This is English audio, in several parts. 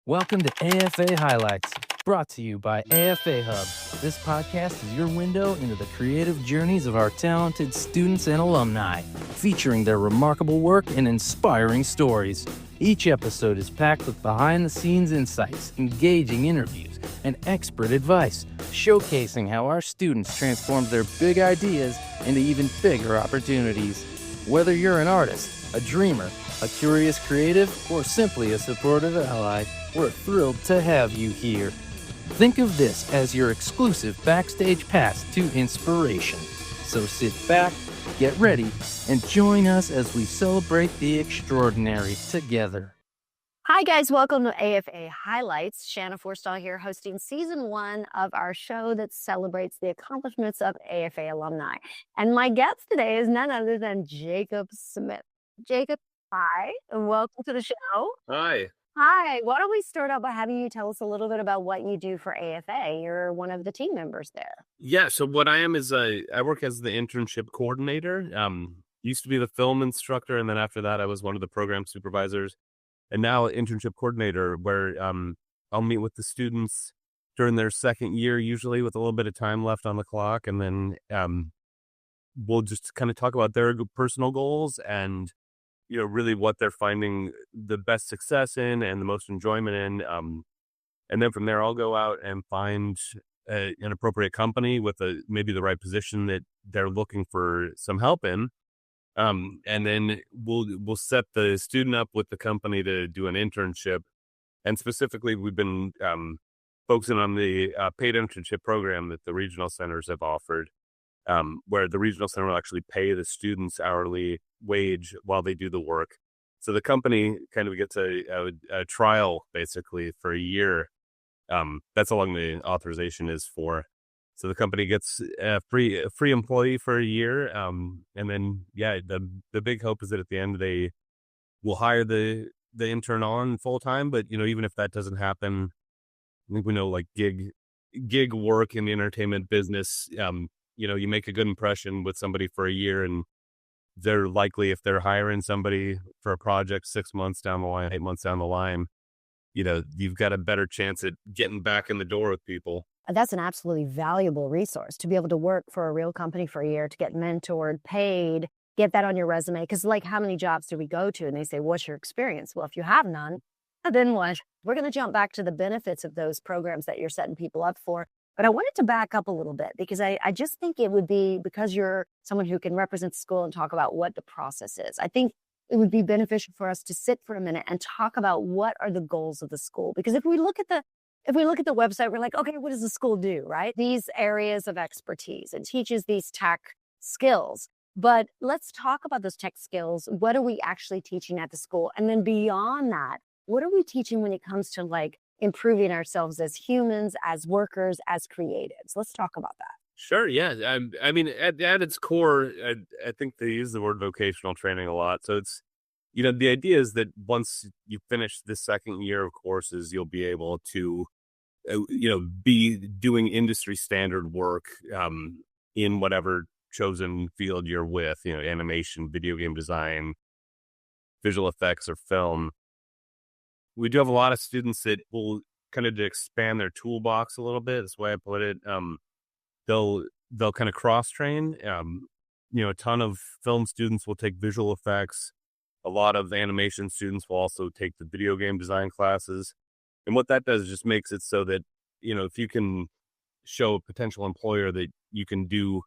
Welcome to AFA Highlights, brought to you by AFA Hub. This podcast is your window into the creative journeys of our talented students and alumni, featuring their remarkable work and inspiring stories. Each episode is packed with behind-the-scenes insights, engaging interviews, and expert advice, showcasing how our students transform their big ideas into even bigger opportunities. Whether you're an artist, a dreamer, a curious creative, or simply a supportive ally, we're thrilled to have you here. Think of this as your exclusive backstage pass to inspiration. So sit back, get ready, and join us as we celebrate the extraordinary together. Hi guys, welcome to AFA Highlights. Shanna Forstall here, hosting season 1 of our show that celebrates the accomplishments of AFA alumni. And my guest today is none other than Jacob Smith. Jacob, hi, and welcome to the show. Hi. Hi, why don't we start out by having you tell us a little bit about what you do for AFA? You're one of the team members there. Yeah, so what I am is I work as the Internship Coordinator. Used to be the film instructor, and then after that I was one of the program supervisors. And now Internship Coordinator, where I'll meet with the students during their second year, usually with a little bit of time left on the clock, and then we'll just kind of talk about their personal goals and really what they're finding the best success in and the most enjoyment in. And then from there, I'll go out and find an appropriate company with maybe the right position that they're looking for some help in. And then we'll set the student up with the company to do an internship. And specifically, we've been focusing on the paid internship program that the regional centers have offered, where the regional center will actually pay the students hourly wage while they do the work. So the company kind of gets a trial basically for a year. That's how long the authorization is for. So the company gets a free employee for a year. And then, the big hope is that at the end they will hire the intern on full time. But, even if that doesn't happen, I think we know like gig work in the entertainment business, you make a good impression with somebody for a year, and they're likely, if they're hiring somebody for a project 6 months down the line, 8 months down the line, you've got a better chance at getting back in the door with people. That's an absolutely valuable resource to be able to work for a real company for a year, to get mentored, paid, get that on your resume. Because like, how many jobs do we go to? And they say, what's your experience? Well, if you have none, then what? We're going to jump back to the benefits of those programs that you're setting people up for. But I wanted to back up a little bit because I just think it would be, because you're someone who can represent the school and talk about what the process is, I think it would be beneficial for us to sit for a minute and talk about what are the goals of the school. Because if we look at the website, we're like, okay, what does the school do, right? These areas of expertise, and teaches these tech skills. But let's talk about those tech skills. What are we actually teaching at the school? And then beyond that, what are we teaching when it comes to like improving ourselves as humans, as workers, as creatives? Let's talk about that. Sure, yeah. I mean, at its core, I think they use the word vocational training a lot. So it's, the idea is that once you finish the second year of courses, you'll be able to, be doing industry standard work in whatever chosen field you're with, animation, video game design, visual effects, or film. We do have a lot of students that will kind of expand their toolbox a little bit. That's the way I put it. They'll kind of cross train. A ton of film students will take visual effects. A lot of animation students will also take the video game design classes. And what that does is just makes it so that, if you can show a potential employer that you can do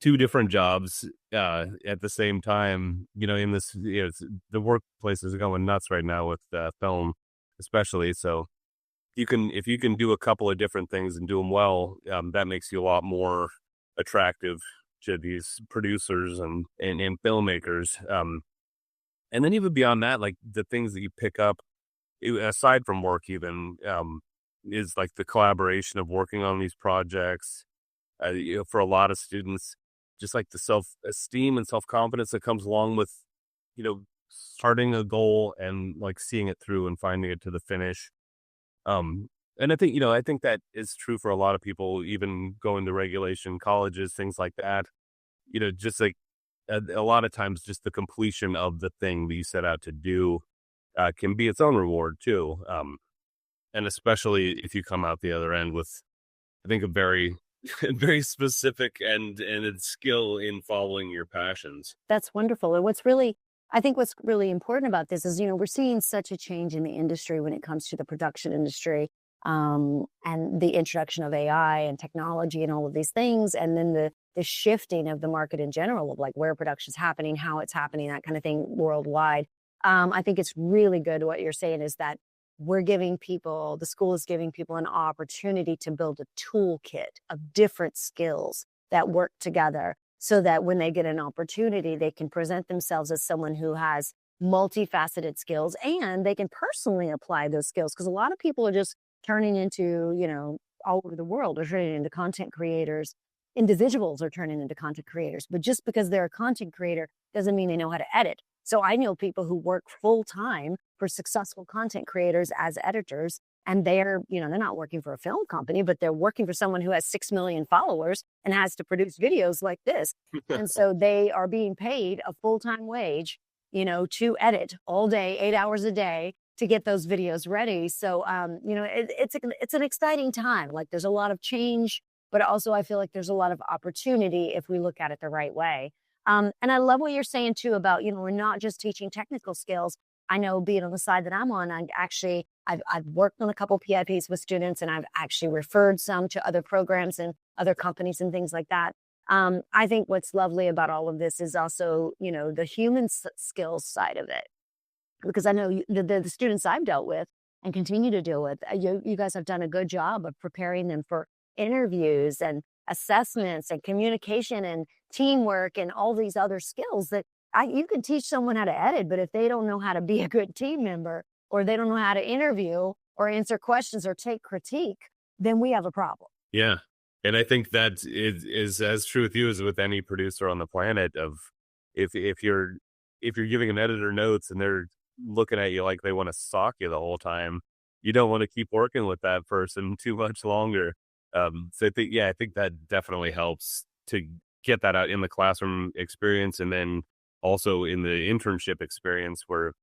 2 different jobs at the same time, in this, the workplace is going nuts right now with film, especially. So if you can do a couple of different things and do them well, that makes you a lot more attractive to these producers and filmmakers. And then even beyond that, like the things that you pick up aside from work, even is like the collaboration of working on these projects. For a lot of students, just like the self-esteem and self-confidence that comes along with, starting a goal and like seeing it through and finding it to the finish. And I think that is true for a lot of people, even going to regulation colleges, things like that. Just like a lot of times, just the completion of the thing that you set out to do can be its own reward too. And especially if you come out the other end with, I think, a very, very specific and a skill in following your passions. That's wonderful. And I think what's really important about this is, we're seeing such a change in the industry when it comes to the production industry, and the introduction of AI and technology and all of these things. And then the shifting of the market in general of like where production's happening, how it's happening, that kind of thing worldwide. I think it's really good. What you're saying is that the school is giving people an opportunity to build a toolkit of different skills that work together so that when they get an opportunity, they can present themselves as someone who has multifaceted skills and they can personally apply those skills. Because a lot of people are just turning into, all over the world are turning into content creators. Individuals are turning into content creators, but just because they're a content creator doesn't mean they know how to edit. So I know people who work full time for successful content creators as editors, and they're not working for a film company, but they're working for someone who has 6 million followers and has to produce videos like this. And so they are being paid a full-time wage, to edit all day, 8 hours a day to get those videos ready. So, it's an exciting time. Like there's a lot of change, but also I feel like there's a lot of opportunity if we look at it the right way. And I love what you're saying too about, we're not just teaching technical skills. I know being on the side that I'm on, I've worked on a couple PIPs with students, and I've actually referred some to other programs and other companies and things like that. I think what's lovely about all of this is also, the human skills side of it, because I know the students I've dealt with and continue to deal with, you guys have done a good job of preparing them for interviews and assessments and communication and teamwork and all these other skills that you can teach someone how to edit, but if they don't know how to be a good team member, or they don't know how to interview or answer questions or take critique, then we have a problem. Yeah. And I think that is as true with you as with any producer on the planet. Of if you're giving an editor notes and they're looking at you like they want to sock you the whole time, you don't want to keep working with that person too much longer. So I think that definitely helps to get that out in the classroom experience, and then also in the internship experience, where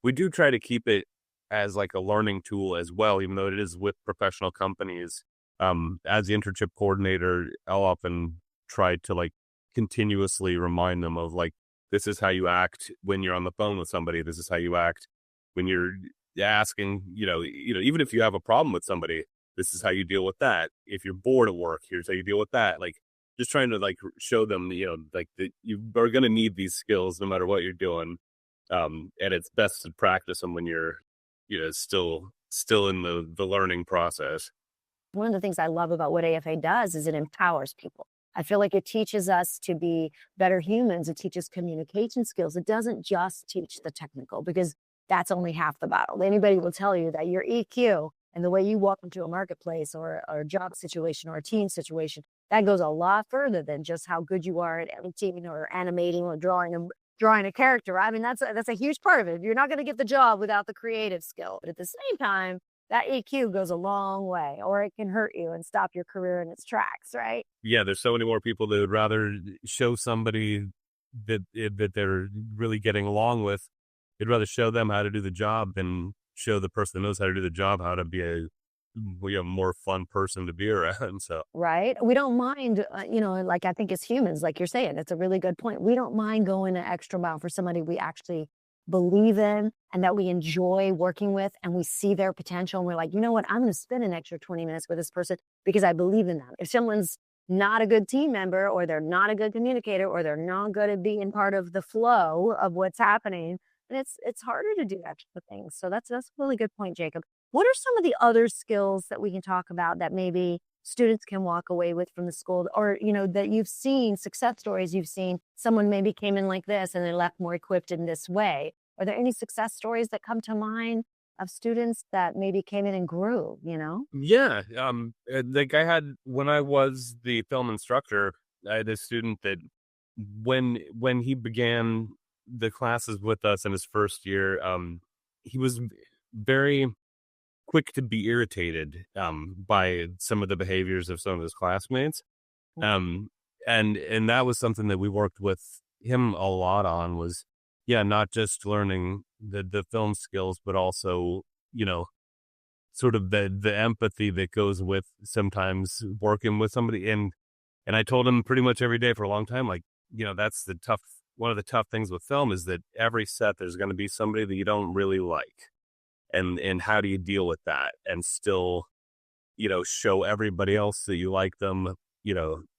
we do try to keep it as like a learning tool as well, even though it is with professional companies. As the internship coordinator, I'll often try to like continuously remind them of like, this is how you act when you're on the phone with somebody. This is how you act when you're asking, even if you have a problem with somebody, this is how you deal with that. If you're bored at work, here's how you deal with that. Like, just trying to like show them, like that you are going to need these skills no matter what you're doing. And it's best to practice them when you're, still in the learning process. One of the things I love about what AFA does is it empowers people. I feel like it teaches us to be better humans. It teaches communication skills. It doesn't just teach the technical, because that's only half the battle. Anybody will tell you that your EQ and the way you walk into a marketplace or a job situation or a team situation, that goes a lot further than just how good you are at editing or animating or drawing a character. I mean, that's a huge part of it. You're not going to get the job without the creative skill. But at the same time, that EQ goes a long way, or it can hurt you and stop your career in its tracks, right? Yeah, there's so many more people that would rather show somebody that they're really getting along with. They'd rather show them how to do the job than show the person that knows how to do the job how to be a more fun person to be around. So right, we don't mind, like I think as humans, like you're saying, that's a really good point. We don't mind going an extra mile for somebody we actually believe in and that we enjoy working with, and we see their potential, and we're like, you know what, I'm going to spend an extra 20 minutes with this person because I believe in them. If someone's not a good team member, or they're not a good communicator, or they're not good at being part of the flow of what's happening, and it's harder to do extra things. So that's a really good point, Jacob. What are some of the other skills that we can talk about that maybe students can walk away with from the school, or, that you've seen success stories, you've seen someone maybe came in like this and they left more equipped in this way? Are there any success stories that come to mind of students that maybe came in and grew, Yeah. Like I had, when I was the film instructor, I had a student that when he began the classes with us in his first year, he was very quick to be irritated by some of the behaviors of some of his classmates. And that was something that we worked with him a lot on, was not just learning the film skills, but also, sort of the empathy that goes with sometimes working with somebody. And I told him pretty much every day for a long time, like, that's one of the tough things with film is that every set there's going to be somebody that you don't really like. And how do you deal with that and still, show everybody else that you like them,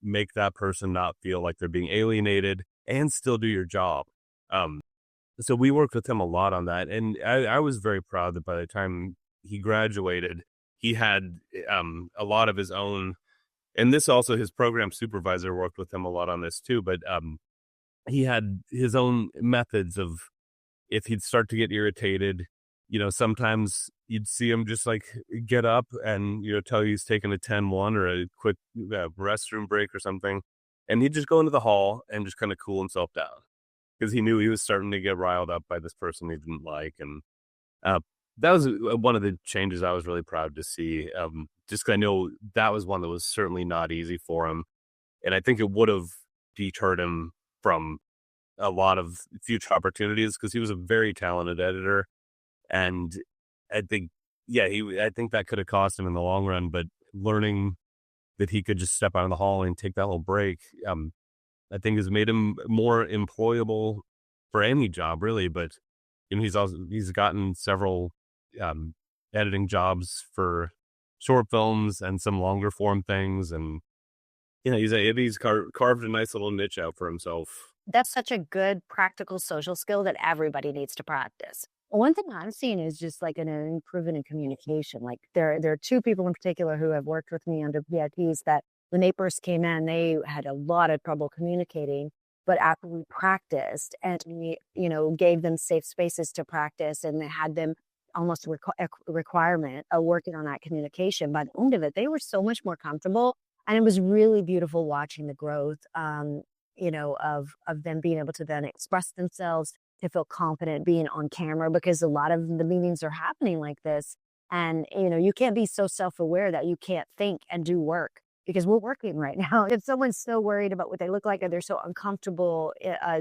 make that person not feel like they're being alienated and still do your job. So we worked with him a lot on that. And I was very proud that by the time he graduated, he had a lot of his own, and this also his program supervisor worked with him a lot on this too, but he had his own methods of if he'd start to get irritated, sometimes you'd see him just like get up and, tell you he's taking a 10-1 or a quick restroom break or something. And he'd just go into the hall and just kind of cool himself down because he knew he was starting to get riled up by this person he didn't like. And that was one of the changes I was really proud to see. Just 'cause I know that was one that was certainly not easy for him. And I think it would have deterred him from a lot of future opportunities because he was a very talented editor. And I think, I think that could have cost him in the long run, but learning that he could just step out in the hall and take that little break, I think has made him more employable for any job really. But, he's gotten several, editing jobs for short films and some longer form things. And, he's carved a nice little niche out for himself. That's such a good practical social skill that everybody needs to practice. One thing I'm seeing is just like an improvement in communication. Like there are two people in particular who have worked with me under PIPs that when they first came in, they had a lot of trouble communicating. But after we practiced and we, gave them safe spaces to practice and had them almost a requirement of working on that communication, by the end of it, they were so much more comfortable. And it was really beautiful watching the growth, of them being able to then express themselves, to feel confident being on camera, because a lot of the meetings are happening like this. And, you can't be so self-aware that you can't think and do work because we're working right now. If someone's so worried about what they look like or they're so uncomfortable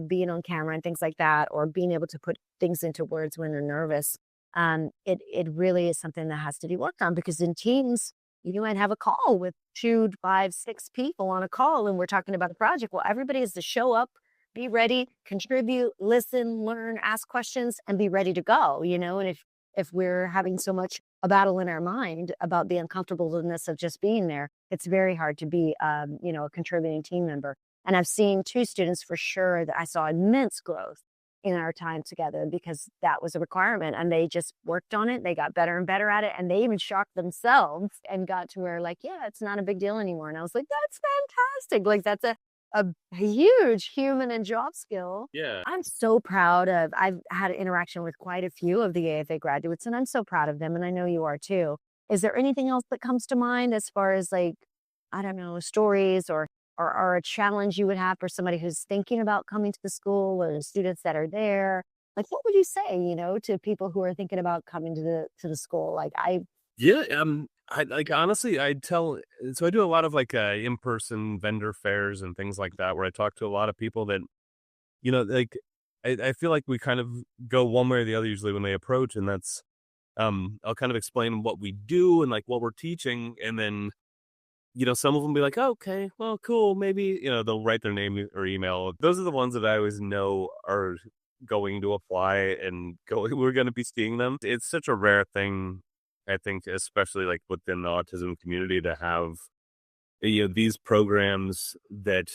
being on camera and things like that, or being able to put things into words when they're nervous, it really is something that has to be worked on because in teams, you might have a call with 2, 5, 6 people on a call and we're talking about a project. Well, everybody has to show up, be ready, contribute, listen, learn, ask questions, and be ready to go, and if we're having so much a battle in our mind about the uncomfortableness of just being there, it's very hard to be, a contributing team member. And I've seen 2 students for sure that I saw immense growth in our time together because that was a requirement and they just worked on it. They got better and better at it. And they even shocked themselves and got to where like, yeah, it's not a big deal anymore. And I was like, that's fantastic. Like that's a huge human and job skill. Yeah. I'm so proud I've had an interaction with quite a few of the AFA graduates and I'm so proud of them. And I know you are too. Is there anything else that comes to mind as far as like, I don't know, stories or a challenge you would have for somebody who's thinking about coming to the school or the students that are there? Like, what would you say, to people who are thinking about coming to the school? Like I like honestly, I do a lot of like in-person vendor fairs and things like that where I talk to a lot of people that, like I feel like we kind of go one way or the other usually when they approach, and that's I'll kind of explain what we do and like what we're teaching, and then some of them be like, oh, okay, well, cool, maybe, they'll write their name or email. Those are the ones that I always know are going to apply and we're going to be seeing them. It's such a rare thing, I think, especially like within the autism community to have, these programs that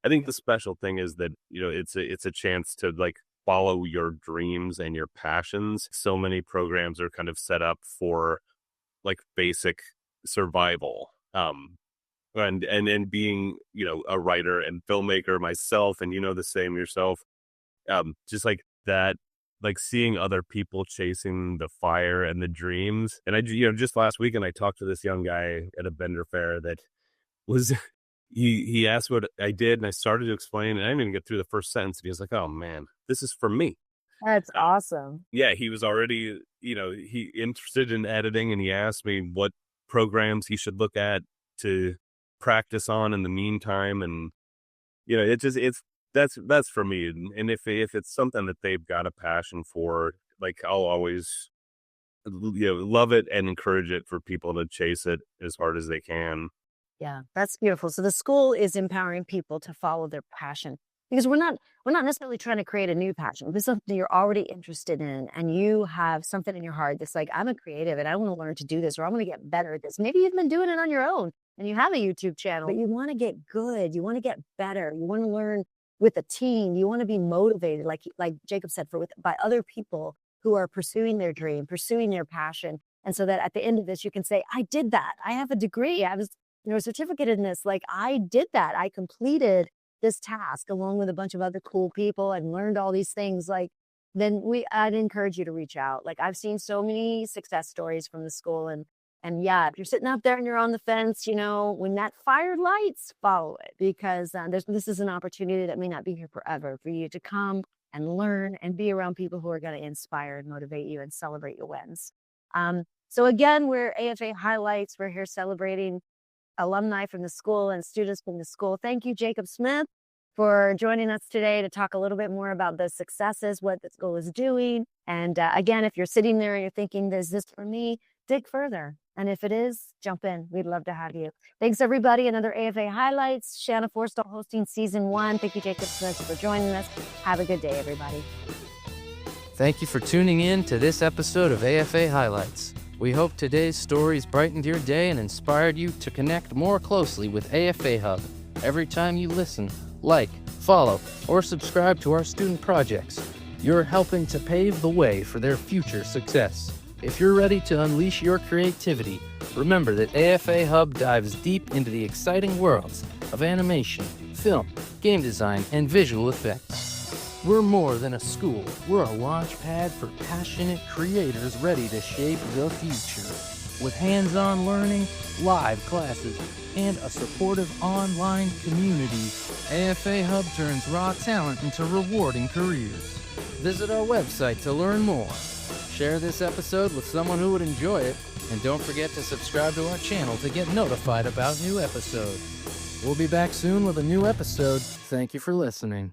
I think the special thing is that, it's a chance to like follow your dreams and your passions. So many programs are kind of set up for like basic survival. And being, a writer and filmmaker myself, and the same yourself, just like that, like seeing other people chasing the fire and the dreams. And I, just last weekend, I talked to this young guy at a vendor fair that was, he asked what I did and I started to explain and I didn't even get through the first sentence. And he was like, oh man, this is for me. That's awesome. Yeah. He was already, he interested in editing and he asked me what programs he should look at to practice on in the meantime. And, that's for me. And if it's something that they've got a passion for, like I'll always love it and encourage it for people to chase it as hard as they can. Yeah, that's beautiful. So the school is empowering people to follow their passion because we're not necessarily trying to create a new passion. This is something you're already interested in and you have something in your heart that's like, I'm a creative and I want to learn to do this or I want to get better at this. Maybe you've been doing it on your own and you have a YouTube channel, but you want to get good. You want to get better. You want to learn with a team. You want to be motivated, like Jacob said, by other people who are pursuing their dream, pursuing their passion. And so that at the end of this, you can say, I did that. I have a degree. I was a certificate in this. Like I did that. I completed this task along with a bunch of other cool people and learned all these things. Like then I'd encourage you to reach out. Like I've seen so many success stories from the school and yeah, if you're sitting up there and you're on the fence, when that fire lights, follow it because this is an opportunity that may not be here forever for you to come and learn and be around people who are going to inspire and motivate you and celebrate your wins. So again, we're AFA Highlights. We're here celebrating alumni from the school and students from the school. Thank you, Jacob Smith, for joining us today to talk a little bit more about the successes, what the school is doing. And again, if you're sitting there and you're thinking, is this for me? Dig further. And if it is, jump in. We'd love to have you. Thanks, everybody. Another AFA Highlights. Shanna Forstall hosting season 1. Thank you, Jacob Smith, for joining us. Have a good day, everybody. Thank you for tuning in to this episode of AFA Highlights. We hope today's stories brightened your day and inspired you to connect more closely with AFA Hub. Every time you listen, like, follow, or subscribe to our student projects, you're helping to pave the way for their future success. If you're ready to unleash your creativity, remember that AFA Hub dives deep into the exciting worlds of animation, film, game design, and visual effects. We're more than a school. We're a launch pad for passionate creators ready to shape the future. With hands-on learning, live classes, and a supportive online community, AFA Hub turns raw talent into rewarding careers. Visit our website to learn more. Share this episode with someone who would enjoy it, and don't forget to subscribe to our channel to get notified about new episodes. We'll be back soon with a new episode. Thank you for listening.